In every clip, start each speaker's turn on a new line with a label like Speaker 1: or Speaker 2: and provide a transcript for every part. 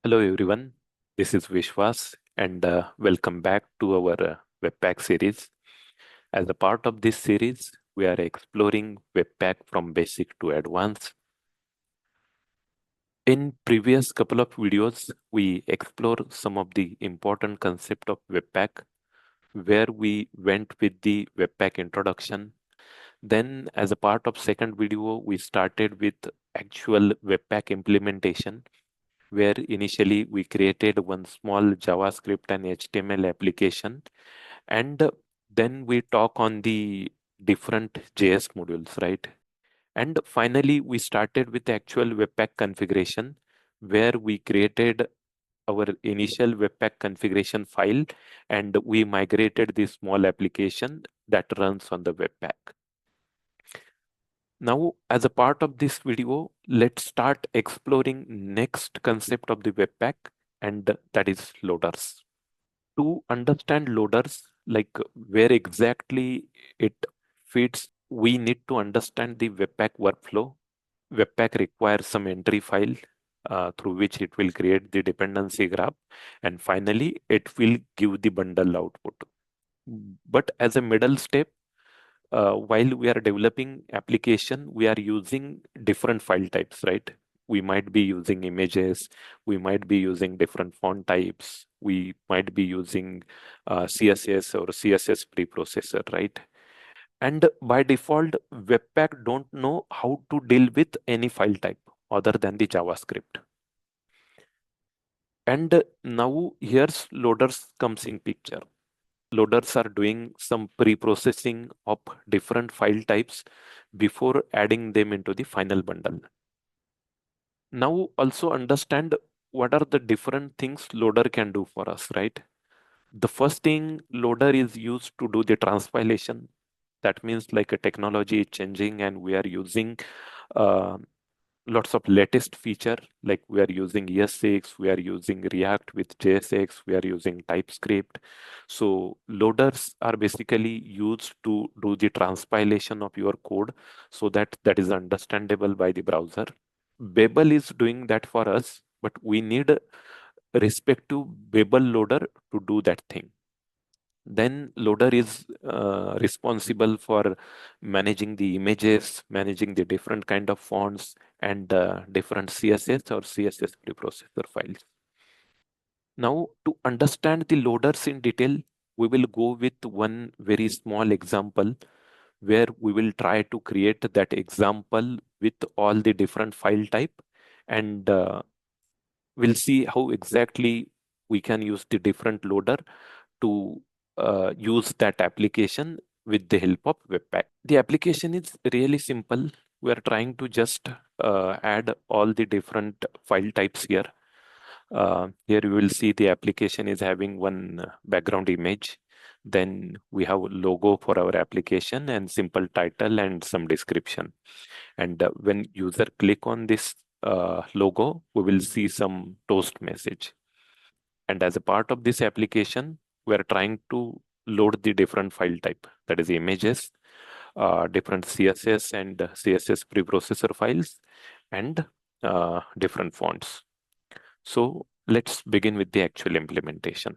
Speaker 1: Hello everyone, this is Vishwas and welcome back to our Webpack series. As a part of this series, we are exploring Webpack from basic to advanced. In previous couple of videos, we explore some of the important concept of Webpack, where we went with the Webpack introduction. Then as a part of second video, we started with actual Webpack implementation where initially we created one small JavaScript and HTML application, and then we talk on the different JS modules, right? And finally, we started with the actual Webpack configuration, where we created our initial Webpack configuration file and we migrated the small application that runs on the Webpack. Now, as a part of this video, let's start exploring next concept of the Webpack, and that is loaders. To understand loaders, like where exactly it fits, we need to understand the Webpack workflow. Webpack requires some entry file through which it will create the dependency graph, and finally, it will give the bundle output. But as a middle step, while we are developing application, we are using different file types, right? We might be using images, we might be using different font types, we might be using CSS or CSS preprocessor, right? And by default, Webpack don't know how to deal with any file type other than the JavaScript. And now here's loaders comes in picture. Loaders are doing some pre-processing of different file types before adding them into the final bundle. Now also understand what are the different things loader can do for us, right? The first thing loader is used to do the transpilation. That means like a technology is changing and we are using uh, lots of latest feature, like we are using ES6, we are using React with JSX, we are using TypeScript. So loaders are basically used to do the transpilation of your code so that that is understandable by the browser. Babel is doing that for us, but we need a respective Babel loader to do that thing. Then loader is responsible for managing the images, managing the different kind of fonts and different CSS or CSS preprocessor files. Now, to understand the loaders in detail, we will go with one very small example where we will try to create that example with all the different file type, and we'll see how exactly we can use the different loader to use that application with the help of Webpack. The application is really simple. We are trying to just add all the different file types here. Here you will see the application is having one background image. Then we have a logo for our application and simple title and some description. And when user click on this logo, we will see some toast message. And as a part of this application, we are trying to load the different file type, that is images, different CSS and CSS preprocessor files, and different fonts. So let's begin with the actual implementation.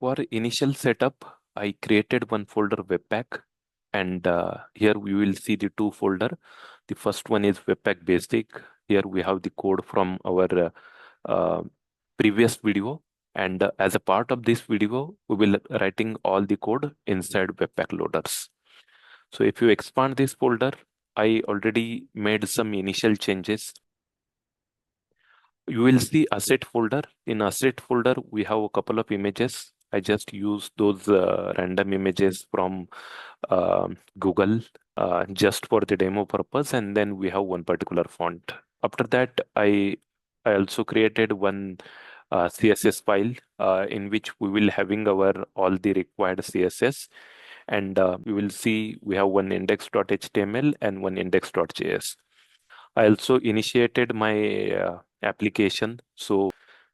Speaker 1: For initial setup, I created one folder Webpack, and here we will see the two folder. The first one is Webpack Basic. Here we have the code from our uh, previous video, and as a part of this video, we will writing all the code inside Webpack loaders. So if you expand this folder, I already made some initial changes. You will see asset folder. In asset folder, we have a couple of images. I just use those random images from Google just for the demo purpose, and then we have one particular font. After that, I also created one CSS file in which we will having our all the required CSS, and you will see we have one index.html and one index.js. I also initiated my application. So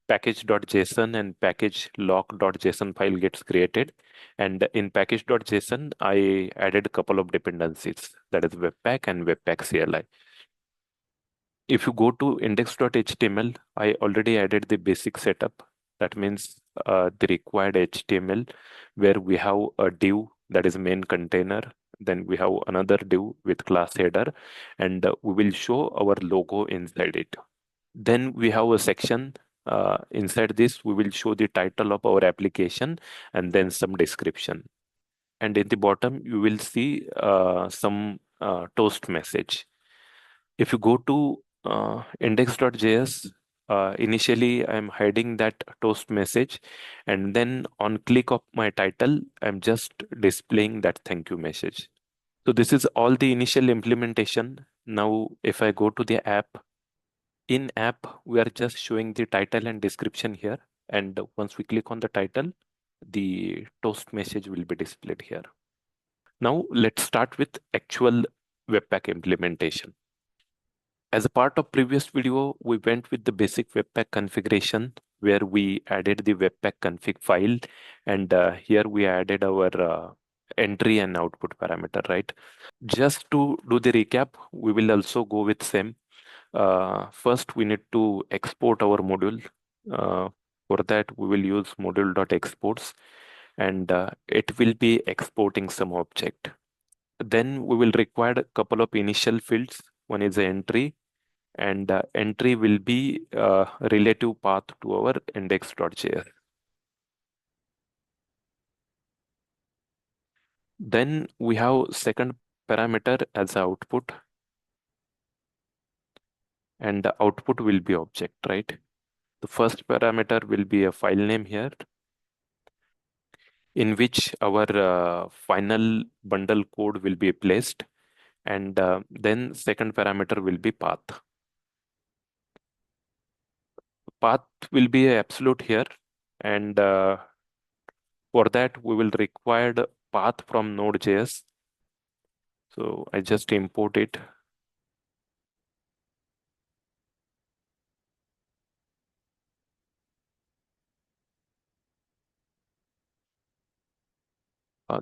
Speaker 1: package.json and package lock.json file gets created. And in package.json, I added a couple of dependencies, that is Webpack and Webpack CLI. If you go to index.html, I already added the basic setup. That means the required HTML where we have a div that is main container. Then we have another div with class header, and we will show our logo inside it. Then we have a section. Inside this, we will show the title of our application and then some description. And in the bottom, you will see some toast message. If you go to index.js, initially I'm hiding that toast message, and then on click of my title, I'm just displaying that thank you message. So this is all the initial implementation. Now, if I go to the app, in app, we are just showing the title and description here. And once we click on the title, the toast message will be displayed here. Now let's start with actual Webpack implementation. As a part of previous video, we went with the basic Webpack configuration where we added the Webpack config file, and here we added our entry and output parameter, right? Just to do the recap, we will also go with same. First, we need to export our module. Uh, for that, we will use module.exports, and it will be exporting some object. Then we will require a couple of initial fields. One is the entry, and entry will be relative path to our index.js. Then we have second parameter as output, and the output will be object, right? The first parameter will be a file name here, in which our final bundle code will be placed, and then second parameter will be path. Path will be absolute here, and for that we will require the path from node.js. So I just import it.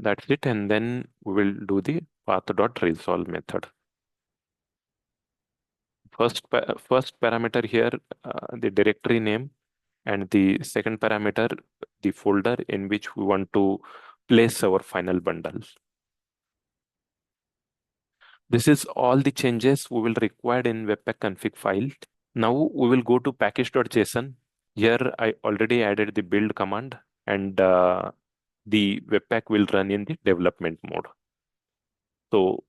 Speaker 1: That's it, and then we will do the path.resolve method. First parameter here, the directory name, and the second parameter, the folder in which we want to place our final bundle. This is all the changes we will require in Webpack config file. Now we will go to package.json. Here I already added the build command, and the Webpack will run in the development mode. So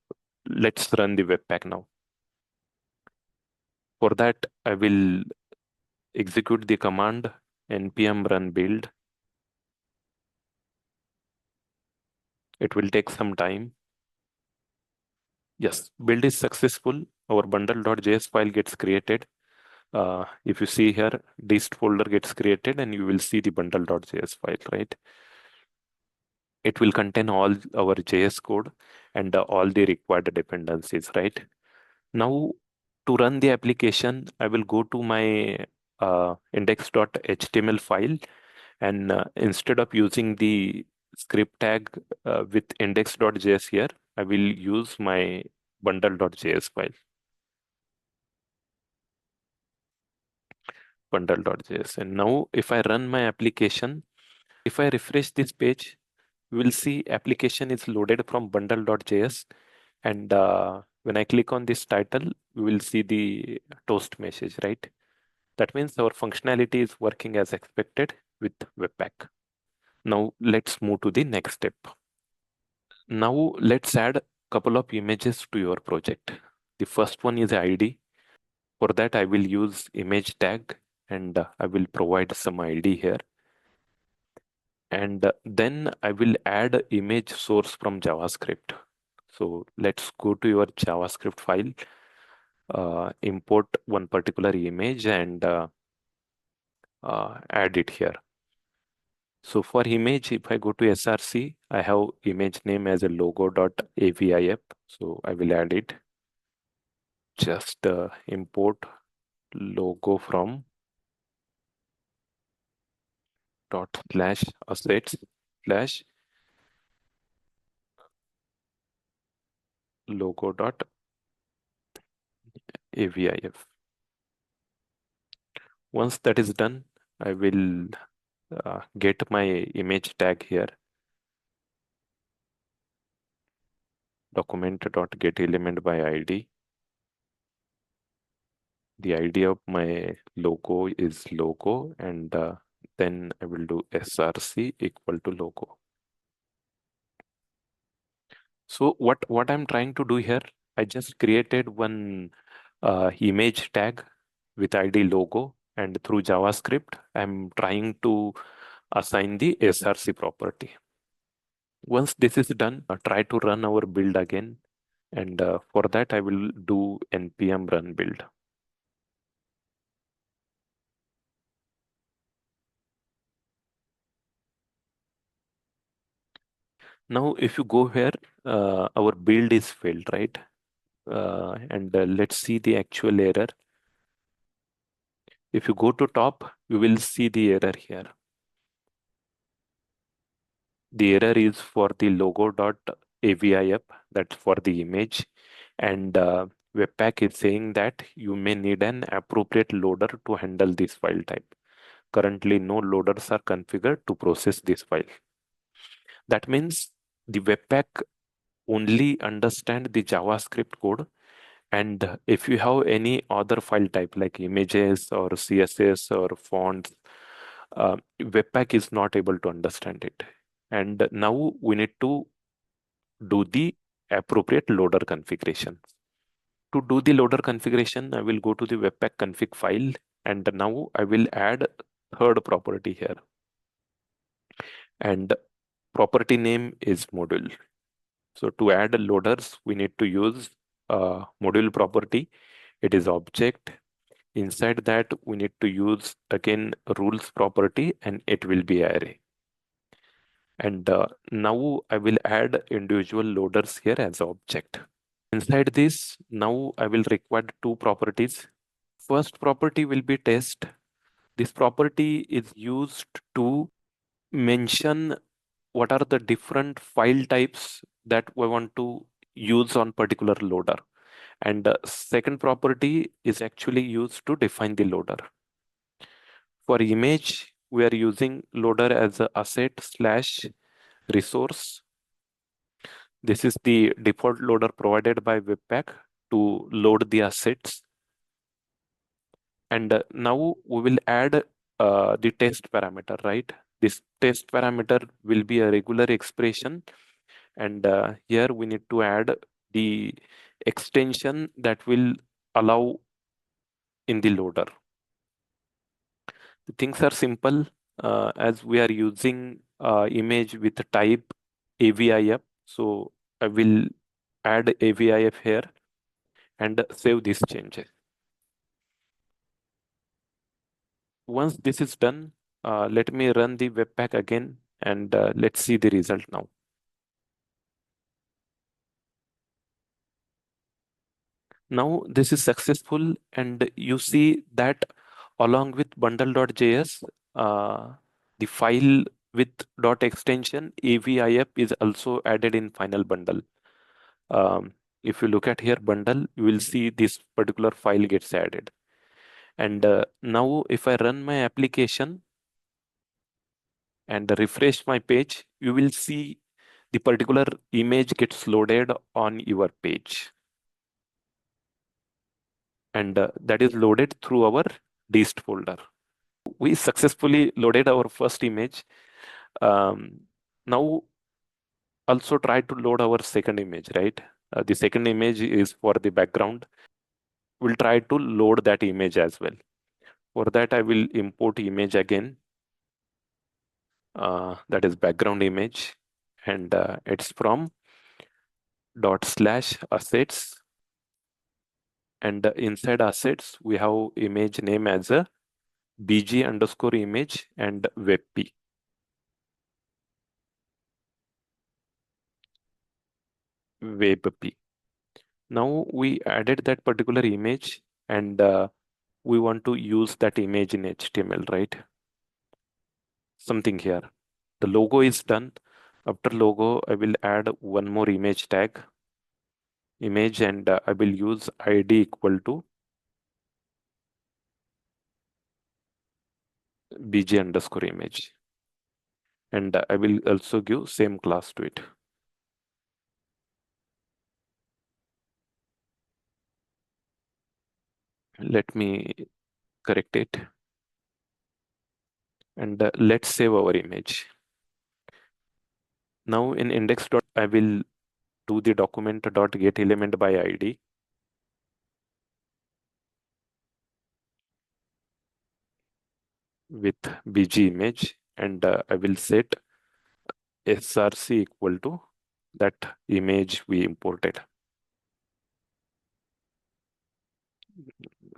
Speaker 1: let's run the Webpack now. For that, I will execute the command npm run build. It will take some time. Yes, build is successful. Our bundle.js file gets created. If you see here, dist folder gets created, and you will see the bundle.js file, right? It will contain all our JS code and all the required dependencies, right? Now, to run the application, I will go to my index.html file, and instead of using the script tag with index.js here, I will use my bundle.js file, bundle.js. And now if I run my application, if I refresh this page, we will see application is loaded from bundle.js. And when I click on this title, we will see the toast message, right? That means our functionality is working as expected with Webpack. Now let's move to the next step. Now let's add a couple of images to your project. The first one is ID. For that, I will use image tag, and I will provide some ID here. And then I will add image source from JavaScript. So let's go to your JavaScript file, import one particular image, and add it here. So for image, if I go to src, I have image name as a logo.avif. So I will add it. Just import logo from dot slash assets slash logo dot avif. Once that is done, I will get my image tag here, document.getElement by id. The ID of my logo is logo, and then I will do src equal to logo. So what I'm trying to do here, I just created one image tag with ID logo, and through JavaScript, I'm trying to assign the src property. Once this is done, try to run our build again, and for that I will do npm run build. Now, if you go here, our build is failed, right? And let's see the actual error. If you go to top, you will see the error here. The error is for the logo.avif, that's for the image. And Webpack is saying that you may need an appropriate loader to handle this file type. Currently, no loaders are configured to process this file. That means the Webpack only understand the JavaScript code. And if you have any other file type like images or CSS or fonts, Webpack is not able to understand it. And now we need to do the appropriate loader configuration. To do the loader configuration, I will go to the Webpack config file, and now I will add third property here. And property name is module. So to add loaders, we need to use module property. It is object. Inside that, we need to use again rules property, and it will be array. And now I will add individual loaders here as object. Inside this, now I will require two properties. First property will be test. This property is used to mention what are the different file types that we want to use on particular loader. And second property is actually used to define the loader. For image, we are using loader as a asset slash resource. This is the default loader provided by Webpack to load the assets. And now we will add the test parameter, right? This test parameter will be a regular expression. And here we need to add the extension that will allow in the loader. The things are simple as we are using image with the type AVIF. So I will add AVIF here and save these changes. Once this is done, let me run the Webpack again, and let's see the result now. Now this is successful, and you see that along with bundle.js, the file with dot extension AVIF is also added in final bundle. If you look at here bundle, you will see this particular file gets added. And now if I run my application and refresh my page, you will see the particular image gets loaded on your page. And that is loaded through our dist folder. We successfully loaded our first image. Now also try to load our second image, right? The second image is for the background. We'll try to load that image as well. For that, I will import image again. That is background image, and it's from dot slash assets. And inside assets, we have image name as a bg underscore image and webp. Webp. Now we added that particular image, and we want to use that image in HTML, right? Something here. The logo is done. After logo, I will add one more image tag, image, and I will use id equal to bg underscore image. And I will also give same class to it. Let me correct it. And let's save our image. Now in index dot, I will do the document dot get element by ID. With bg image, and I will set src equal to that image we imported.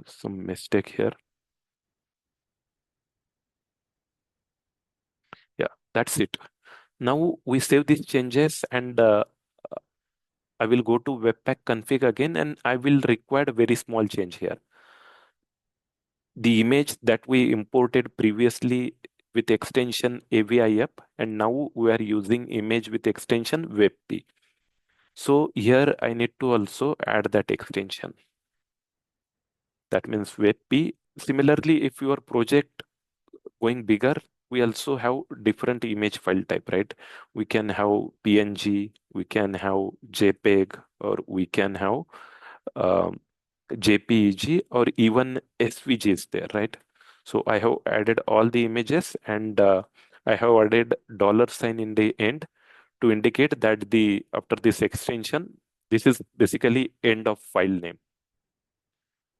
Speaker 1: Some mistake here. Yeah, that's it. Now we save these changes, and I will go to Webpack config again, and I will require a very small change here. The image that we imported previously with extension AVI app, and now we are using image with extension WebP. So here I need to also add that extension. That means WebP. Similarly, if your project going bigger, we also have different image file type, right? We can have PNG, we can have JPEG, or we can have um, JPEG, or even SVG is there, right? So I have added all the images, and I have added $sign in the end to indicate that the after this extension, this is basically end of file name.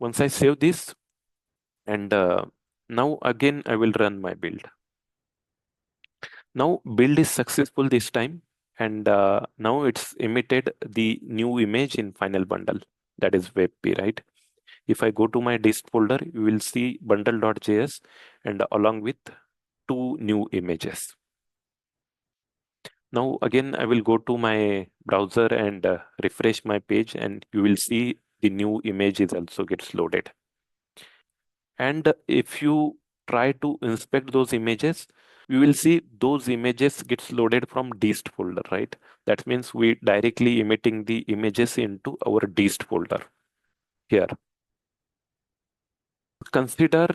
Speaker 1: Once I save this, and now again I will run my build. Now build is successful this time, and now it's emitted the new image in final bundle, that is WebP, right? If I go to my dist folder, you will see bundle.js and along with two new images. Now again I will go to my browser and refresh my page, and you will see the new image is also gets loaded. And if you try to inspect those images, you will see those images gets loaded from dist folder, right? That means we directly emitting the images into our dist folder here. Consider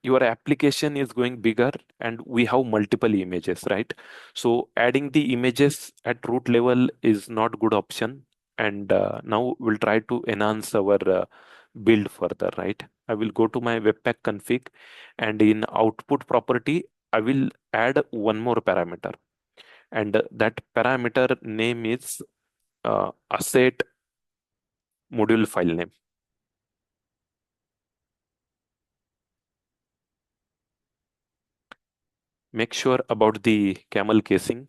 Speaker 1: your application is going bigger and we have multiple images, right? So adding the images at root level is not good option. And now we'll try to enhance our build further, right? I will go to my Webpack config, and in output property, I will add one more parameter. And that parameter name is asset module file name. Make sure about the camel casing,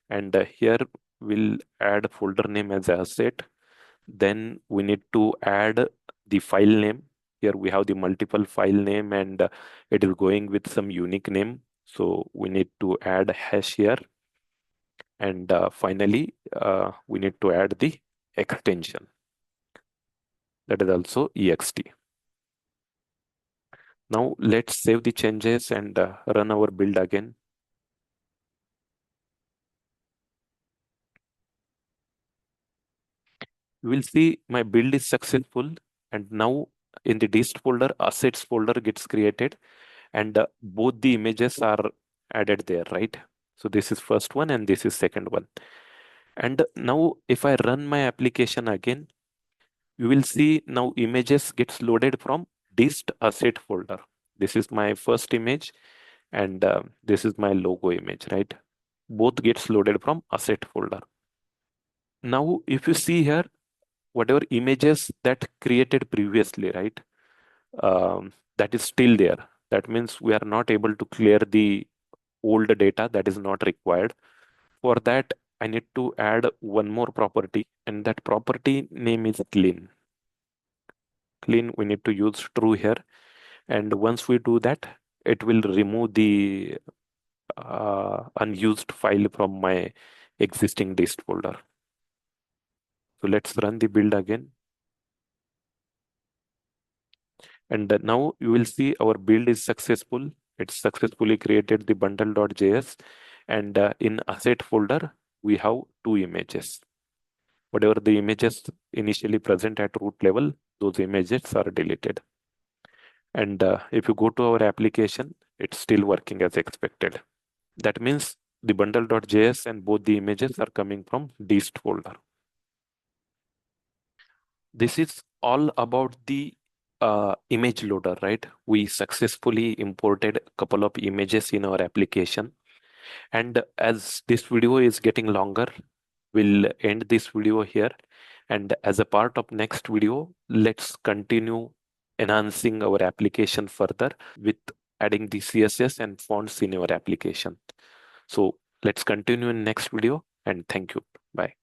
Speaker 1: and here we'll add folder name as asset. Then we need to add the file name. Here we have the multiple file name, and it is going with some unique name, so we need to add hash here. And finally we need to add the extension, that is also ext. Now let's save the changes and run our build again. You will see my build is successful, and now in the dist folder, assets folder gets created, and both the images are added there, right? So this is first one and this is second one. And now if I run my application again, you will see now images gets loaded from dist asset folder. This is my first image, and this is my logo image, right? Both gets loaded from asset folder. Now if you see here, whatever images that created previously, right? That is still there. That means we are not able to clear the old data that is not required. For that, I need to add one more property, and that property name is clean. Clean, we need to use true here. And once we do that, it will remove the unused file from my existing dist folder. So let's run the build again. And now you will see our build is successful. It's successfully created the bundle.js. And in asset folder, we have two images. Whatever the images initially present at root level, those images are deleted. And if you go to our application, It's still working as expected. That means the bundle.js and both the images are coming from dist folder. This is all about the image loader, right? We successfully imported a couple of images in our application. And as this video is getting longer, we'll end this video here. And as a part of next video, let's continue enhancing our application further with adding the CSS and fonts in our application. So let's continue in next video, and thank you. Bye.